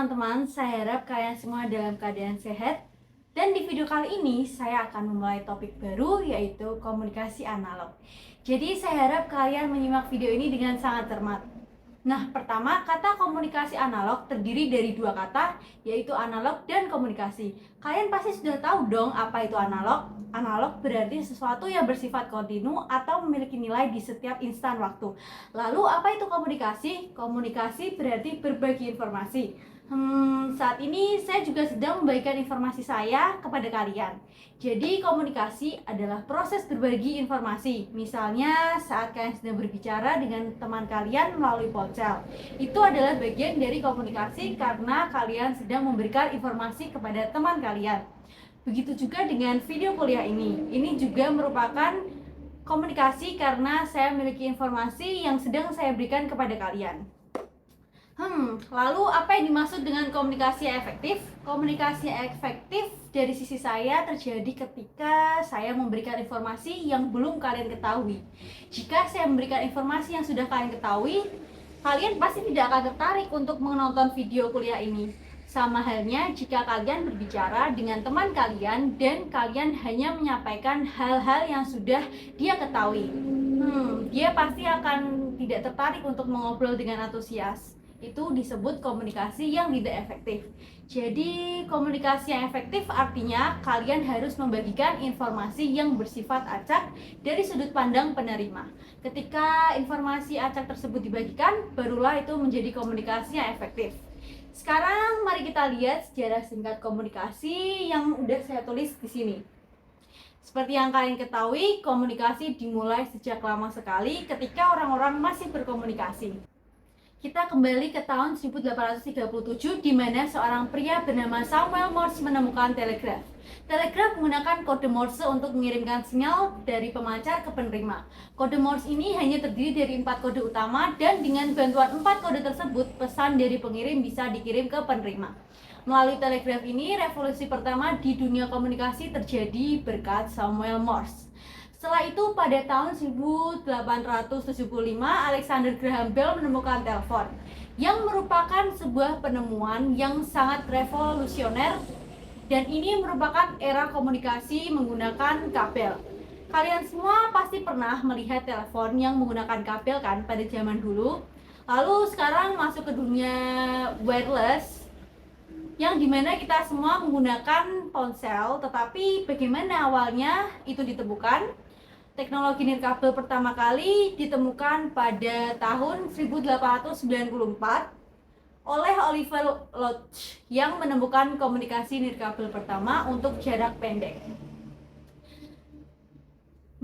teman-teman, saya harap kalian semua dalam keadaan sehat. Dan di video kali ini saya akan memulai topik baru, yaitu komunikasi analog. Jadi saya harap kalian menyimak video ini dengan sangat cermat. Nah, pertama, kata komunikasi analog terdiri dari dua kata, yaitu analog dan komunikasi. Kalian pasti sudah tahu dong apa itu analog. Analog berarti sesuatu yang bersifat kontinu atau memiliki nilai di setiap instan waktu. Lalu, apa itu komunikasi? Komunikasi berarti berbagi informasi. Saat ini saya juga sedang membagikan informasi saya kepada kalian. Jadi komunikasi adalah proses berbagi informasi. Misalnya saat kalian sedang berbicara dengan teman kalian melalui ponsel. Itu adalah bagian dari komunikasi karena kalian sedang memberikan informasi kepada teman kalian. Begitu juga dengan video kuliah ini. Ini juga merupakan komunikasi karena saya memiliki informasi yang sedang saya berikan kepada kalian. Lalu apa yang dimaksud dengan komunikasi efektif? Komunikasi efektif dari sisi saya terjadi ketika saya memberikan informasi yang belum kalian ketahui. Jika saya memberikan informasi yang sudah kalian ketahui, kalian pasti tidak akan tertarik untuk menonton video kuliah ini. Sama halnya jika kalian berbicara dengan teman kalian dan kalian hanya menyampaikan hal-hal yang sudah dia ketahui. Dia pasti akan tidak tertarik untuk mengobrol dengan antusias. Itu disebut komunikasi yang tidak efektif. Jadi komunikasi yang efektif artinya kalian harus membagikan informasi yang bersifat acak dari sudut pandang penerima. Ketika informasi acak tersebut dibagikan, barulah itu menjadi komunikasi yang efektif. Sekarang mari kita lihat sejarah singkat komunikasi yang udah saya tulis di sini. Seperti yang kalian ketahui, komunikasi dimulai sejak lama sekali ketika orang-orang masih berkomunikasi. Kita kembali ke tahun 1837 di mana seorang pria bernama Samuel Morse menemukan telegraf. Telegraf menggunakan kode Morse untuk mengirimkan sinyal dari pemancar ke penerima. Kode Morse ini hanya terdiri dari 4 kode utama dan dengan bantuan 4 kode tersebut, pesan dari pengirim bisa dikirim ke penerima. Melalui telegraf ini, revolusi pertama di dunia komunikasi terjadi berkat Samuel Morse. Setelah itu pada tahun 1875 Alexander Graham Bell menemukan telepon yang merupakan sebuah penemuan yang sangat revolusioner dan ini merupakan era komunikasi menggunakan kabel. Kalian semua pasti pernah melihat telepon yang menggunakan kabel kan pada zaman dulu. Lalu sekarang masuk ke dunia wireless yang dimana kita semua menggunakan ponsel, tetapi bagaimana awalnya itu ditemukan? Teknologi nirkabel pertama kali ditemukan pada tahun 1894 oleh Oliver Lodge yang menemukan komunikasi nirkabel pertama untuk jarak pendek.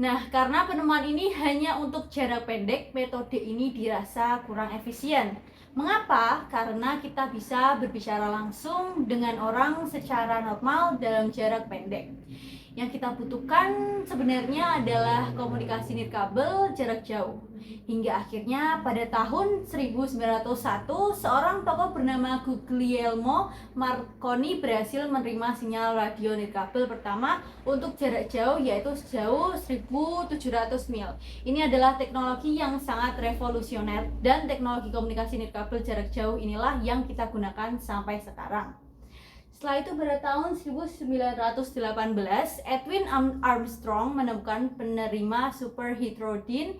Nah, karena penemuan ini hanya untuk jarak pendek, metode ini dirasa kurang efisien. Mengapa? Karena kita bisa berbicara langsung dengan orang secara normal dalam jarak pendek. Yang kita butuhkan sebenarnya adalah komunikasi nirkabel jarak jauh. Hingga akhirnya pada tahun 1901, seorang tokoh bernama Guglielmo Marconi berhasil menerima sinyal radio nirkabel pertama untuk jarak jauh, yaitu sejauh 1700 mil. Ini adalah teknologi yang sangat revolusioner dan teknologi komunikasi nirkabel jarak jauh inilah yang kita gunakan sampai sekarang. Setelah itu pada tahun 1918, Edwin Armstrong menemukan penerima superheterodyne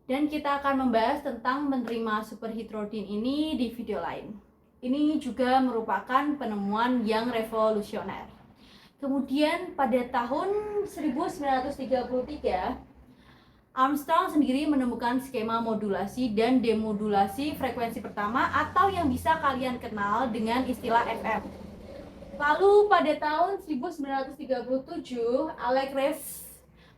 dan kita akan membahas tentang penerima superheterodyne ini di video lain. Ini juga merupakan penemuan yang revolusioner. Kemudian pada tahun 1933, Armstrong sendiri menemukan skema modulasi dan demodulasi frekuensi pertama atau yang bisa kalian kenal dengan istilah FM. Lalu pada tahun 1937, Alex Reves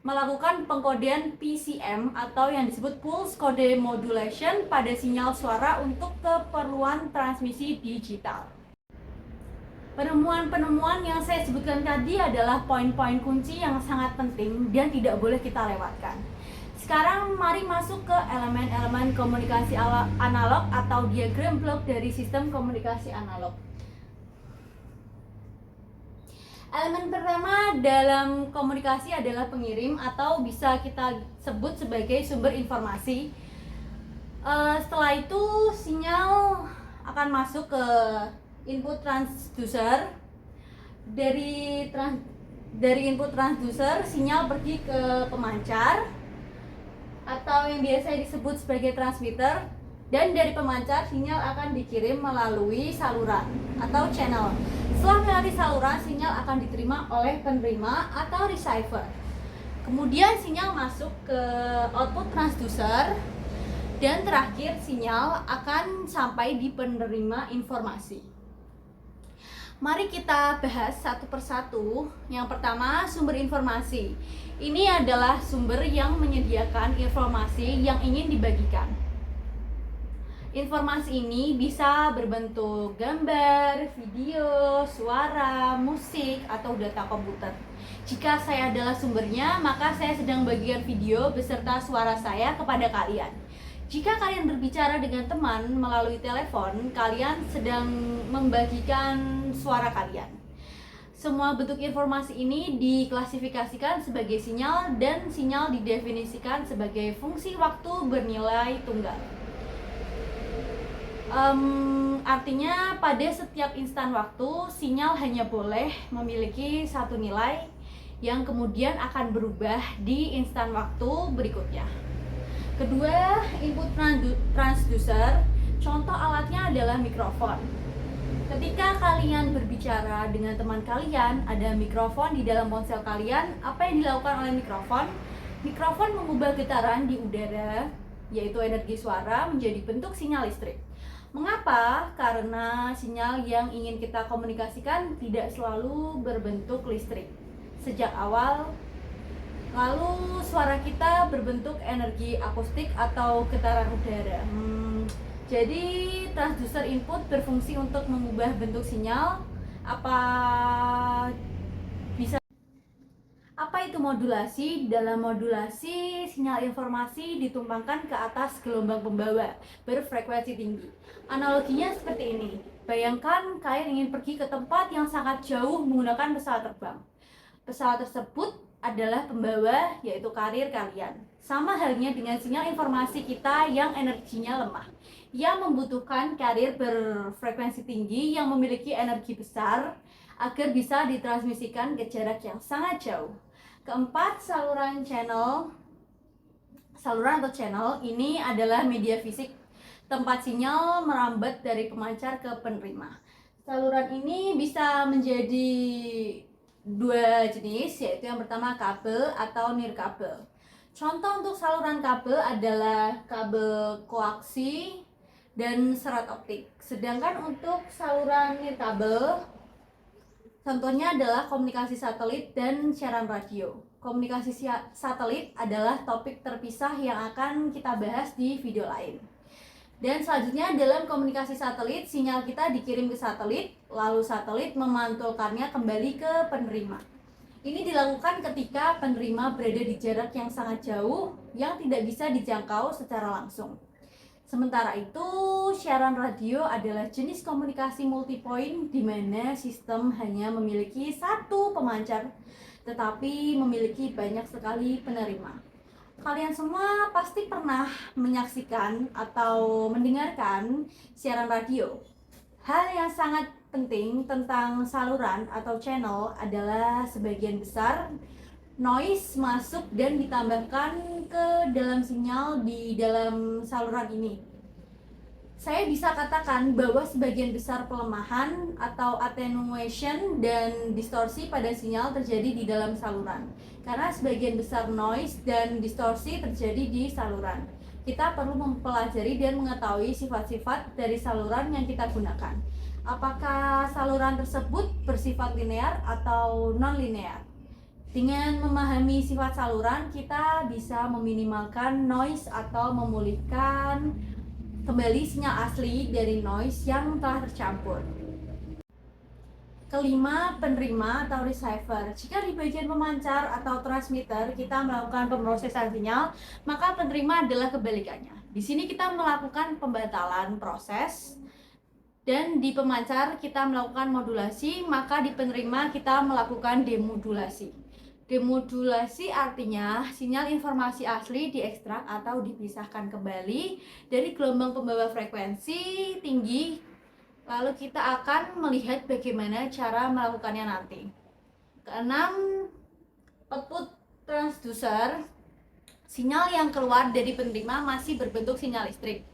melakukan pengkodean PCM atau yang disebut Pulse Code Modulation pada sinyal suara untuk keperluan transmisi digital. Penemuan-penemuan yang saya sebutkan tadi adalah poin-poin kunci yang sangat penting dan tidak boleh kita lewatkan. Sekarang mari masuk ke elemen-elemen komunikasi analog atau diagram blok dari sistem komunikasi analog. Elemen pertama dalam komunikasi adalah pengirim atau bisa kita sebut sebagai sumber informasi. Setelah itu sinyal akan masuk ke input transducer. Dari input transducer, sinyal pergi ke pemancar atau yang biasa disebut sebagai transmitter, dan dari pemancar sinyal akan dikirim melalui saluran atau channel. Setelah melewati saluran, sinyal akan diterima oleh penerima atau receiver. Kemudian sinyal masuk ke output transducer, dan terakhir sinyal akan sampai di penerima informasi. Mari kita bahas satu persatu. Yang pertama, sumber informasi. Ini adalah sumber yang menyediakan informasi yang ingin dibagikan. Informasi ini bisa berbentuk gambar, video, suara, musik, atau data komputer. Jika saya adalah sumbernya, maka saya sedang bagikan video beserta suara saya kepada kalian. Jika kalian berbicara dengan teman melalui telepon, kalian sedang membagikan suara kalian. Semua bentuk informasi ini diklasifikasikan sebagai sinyal, dan sinyal didefinisikan sebagai fungsi waktu bernilai tunggal. Artinya pada setiap instan waktu, sinyal hanya boleh memiliki satu nilai yang kemudian akan berubah di instan waktu berikutnya. Kedua, input transducer. Contoh alatnya adalah mikrofon. Ketika kalian berbicara dengan teman kalian, ada mikrofon di dalam ponsel kalian. Apa yang dilakukan oleh mikrofon? Mikrofon mengubah getaran di udara, yaitu energi suara, menjadi bentuk sinyal listrik. Mengapa? Karena sinyal yang ingin kita komunikasikan tidak selalu berbentuk listrik sejak awal. Lalu suara kita berbentuk energi akustik atau getaran udara. Jadi transducer input berfungsi untuk mengubah bentuk sinyal. Apa itu modulasi? Dalam modulasi, sinyal informasi ditumpangkan ke atas gelombang pembawa berfrekuensi tinggi. Analoginya seperti ini. Bayangkan kalian ingin pergi ke tempat yang sangat jauh menggunakan pesawat terbang. Pesawat tersebut adalah pembawa, yaitu karir kalian. Sama halnya dengan sinyal informasi kita yang energinya lemah, yang membutuhkan karir berfrekuensi tinggi yang memiliki energi besar agar bisa ditransmisikan ke jarak yang sangat jauh. Keempat, saluran atau channel ini adalah media fisik tempat sinyal merambat dari pemancar ke penerima. Saluran ini bisa menjadi dua jenis, yaitu yang pertama kabel atau nirkabel. Contoh untuk saluran kabel adalah kabel koaksi dan serat optik. Sedangkan untuk saluran nirkabel, contohnya adalah komunikasi satelit dan siaran radio. Komunikasi satelit adalah topik terpisah yang akan kita bahas di video lain. Dan selanjutnya, dalam komunikasi satelit, sinyal kita dikirim ke satelit, lalu satelit memantulkannya kembali ke penerima. Ini dilakukan ketika penerima berada di jarak yang sangat jauh yang tidak bisa dijangkau secara langsung. Sementara itu, siaran radio adalah jenis komunikasi multipoint di mana sistem hanya memiliki satu pemancar tetapi memiliki banyak sekali penerima. Kalian semua pasti pernah menyaksikan atau mendengarkan siaran radio. Hal yang sangat penting tentang saluran atau channel adalah sebagian besar noise masuk dan ditambahkan ke dalam sinyal di dalam saluran ini. Saya bisa katakan bahwa sebagian besar pelemahan atau attenuation dan distorsi pada sinyal terjadi di dalam saluran. Karena sebagian besar noise dan distorsi terjadi di saluran. Kita perlu mempelajari dan mengetahui sifat-sifat dari saluran yang kita gunakan. Apakah saluran tersebut bersifat linear atau non-linear? Dengan memahami sifat saluran, kita bisa meminimalkan noise atau memulihkan kembali sinyal asli dari noise yang telah tercampur. Kelima, penerima atau receiver. Jika di bagian pemancar atau transmitter kita melakukan pemrosesan sinyal, maka penerima adalah kebalikannya. Di sini kita melakukan pembatalan proses, dan di pemancar kita melakukan modulasi, maka di penerima kita melakukan demodulasi. Demodulasi artinya sinyal informasi asli diekstrak atau dipisahkan kembali dari gelombang pembawa frekuensi tinggi Lalu kita akan melihat bagaimana cara melakukannya nanti. Keenam, output transducer. Sinyal yang keluar dari penerima masih berbentuk sinyal listrik.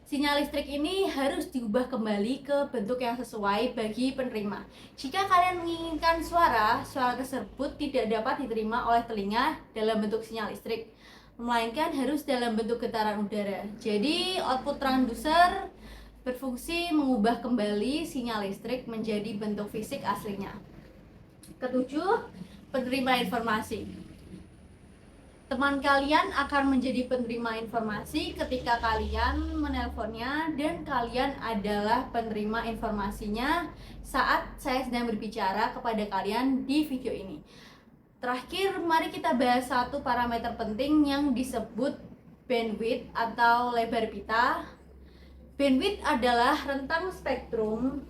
Sinyal listrik ini harus diubah kembali ke bentuk yang sesuai bagi penerima. Jika kalian menginginkan suara tersebut tidak dapat diterima oleh telinga dalam bentuk sinyal listrik, melainkan harus dalam bentuk getaran udara. Jadi output transducer berfungsi mengubah kembali sinyal listrik menjadi bentuk fisik aslinya. Ketujuh, penerima informasi. Teman kalian akan menjadi penerima informasi ketika kalian menelponnya dan kalian adalah penerima informasinya saat saya sedang berbicara kepada kalian di video ini. Terakhir, mari kita bahas satu parameter penting yang disebut bandwidth atau lebar pita. Bandwidth adalah rentang spektrum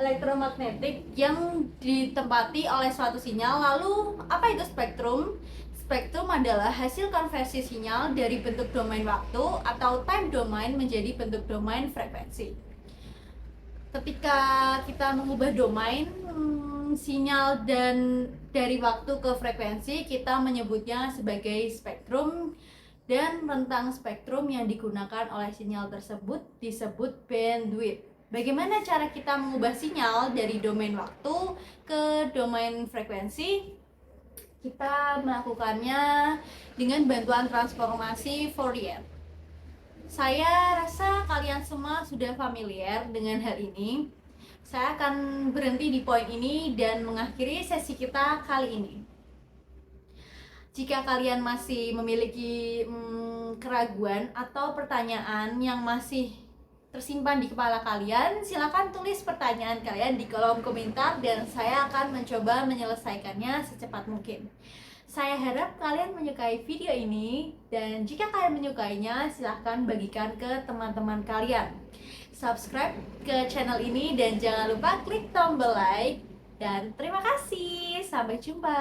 elektromagnetik yang ditempati oleh suatu sinyal. Lalu, apa itu spektrum? Spektrum adalah hasil konversi sinyal dari bentuk domain waktu atau time domain menjadi bentuk domain frekuensi. Ketika kita mengubah domain sinyal dan dari waktu ke frekuensi, kita menyebutnya sebagai spektrum, dan rentang spektrum yang digunakan oleh sinyal tersebut disebut bandwidth. Bagaimana cara kita mengubah sinyal dari domain waktu ke domain frekuensi? Kita melakukannya dengan bantuan transformasi Fourier. Saya rasa kalian semua sudah familiar dengan hal ini. Saya akan berhenti di poin ini dan mengakhiri sesi kita kali ini. Jika kalian masih memiliki keraguan atau pertanyaan yang masih tersimpan di kepala kalian, silakan tulis pertanyaan kalian di kolom komentar dan saya akan mencoba menyelesaikannya secepat mungkin. Saya harap kalian menyukai video ini, dan jika kalian menyukainya, silahkan bagikan ke teman-teman kalian. Subscribe ke channel ini dan jangan lupa klik tombol like. Dan terima kasih, sampai jumpa.